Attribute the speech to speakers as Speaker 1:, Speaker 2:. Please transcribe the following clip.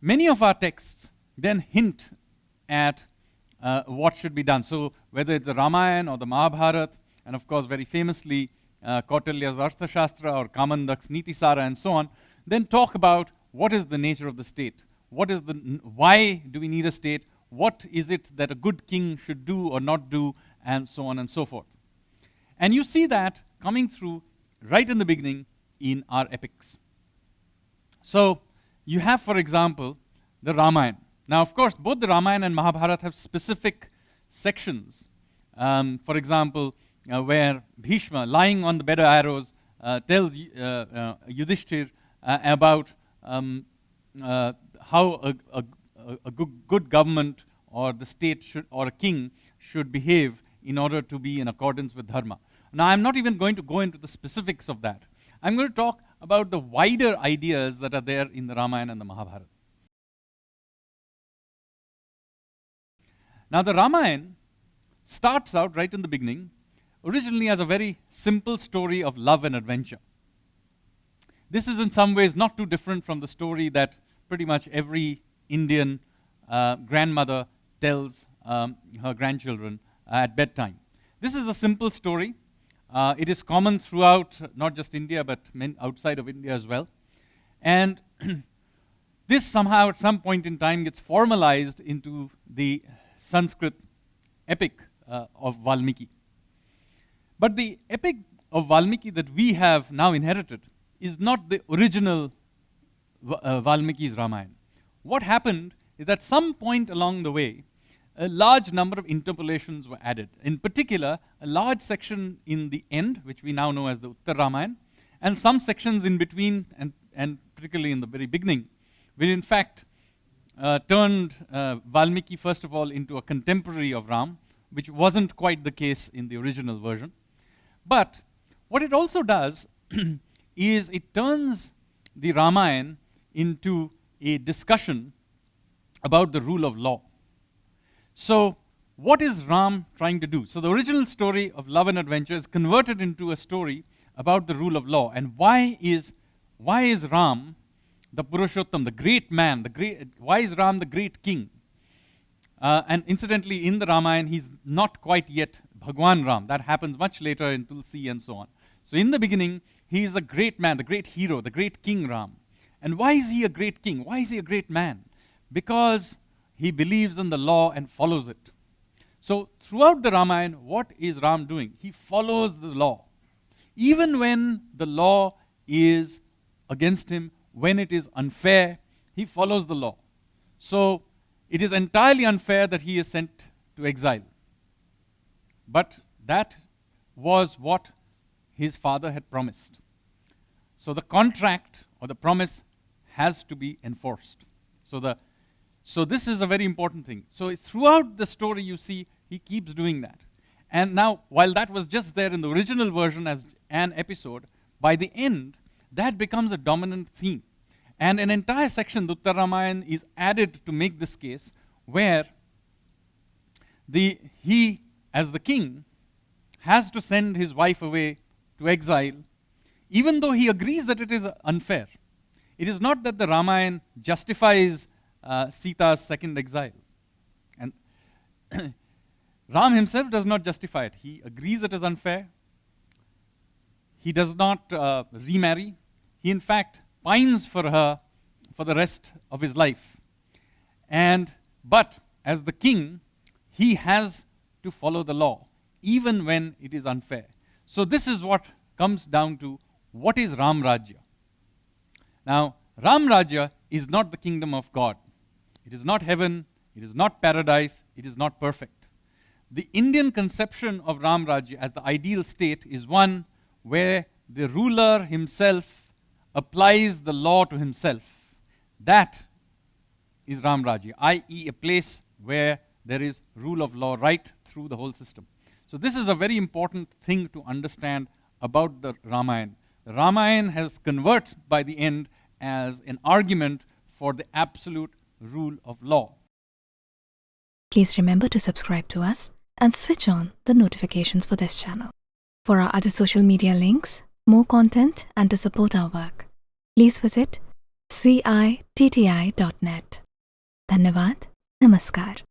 Speaker 1: Many of our texts then hint at what should be done. So whether it's the Ramayana or the Mahabharata, and of course very famously Kautilya's Arthashastra or Kamandak's Nitisara and so on, then talk about what is the nature of the state, why do we need a state, what is it that a good king should do or not do, and so on and so forth. And you see that coming through right in the beginning in our epics. So you have, for example, the Ramayana. Now, of course, both the Ramayana and Mahabharata have specific sections. For example, where Bhishma, lying on the bed of arrows, tells Yudhishthir about how a good government or the state or a king should behave in order to be in accordance with dharma. Now, I'm not even going to go into the specifics of that. I'm going to talk about the wider ideas that are there in the Ramayana and the Mahabharata. Now, the Ramayana starts out right in the beginning, originally as a very simple story of love and adventure. This is in some ways not too different from the story that pretty much every Indian grandmother tells her grandchildren at bedtime. This is a simple story. It is common throughout not just India but outside of India as well. And this somehow at some point in time gets formalized into the Sanskrit epic of Valmiki. But the epic of Valmiki that we have now inherited is not the original Valmiki's Ramayana. What happened is that some point along the way, a large number of interpolations were added. In particular, a large section in the end, which we now know as the Uttar Ramayana, and some sections in between, and particularly in the very beginning, which in fact turned Valmiki, first of all, into a contemporary of Ram, which wasn't quite the case in the original version. But what it also does is it turns the Ramayana into a discussion about the rule of law. So what is Ram trying to do? So the original story of love and adventure is converted into a story about the rule of law. And why is Ram the Purushottam, the great man, why is Ram the great king? And incidentally, in the Ramayana, he's not quite yet Bhagwan Ram. That happens much later in Tulsi and so on. So in the beginning, he is the great man, the great hero, the great king Ram. And why is he a great king? Why is he a great man? Because he believes in the law and follows it. So throughout the Ramayana, what is Ram doing? He follows the law. Even when the law is against him, when it is unfair, he follows the law. So it is entirely unfair that he is sent to exile. But that was what his father had promised. So the contract or the promise has to be enforced. So this is a very important thing. So throughout the story you see he keeps doing that. And now, while that was just there in the original version as an episode, by the end, that becomes a dominant theme. And an entire section, the Uttar Ramayana, is added to make this case, where he, as the king, has to send his wife away to exile, even though he agrees that it is unfair. It is not that the Ramayana justifies Sita's second exile. And Ram himself does not justify it. He agrees it is unfair. He does not remarry. He, in fact, pines for her for the rest of his life. But as the king, he has to follow the law, even when it is unfair. So this is what comes down to what is Ram Rajya. Now, Ram Rajya is not the kingdom of God. It is not heaven. It is not paradise. It is not perfect. The Indian conception of Ram Rajya as the ideal state is one where the ruler himself applies the law to himself. That is Ram Rajya, i.e. a place where there is rule of law right through the whole system. So this is a very important thing to understand about the Ramayana. The Ramayana has converts by the end as an argument for the absolute rule of law.
Speaker 2: Please remember to subscribe to us and switch on the notifications for this channel. For our other social media links, more content, and to support our work, please visit citti.net. धन्यवाद, नमस्कार.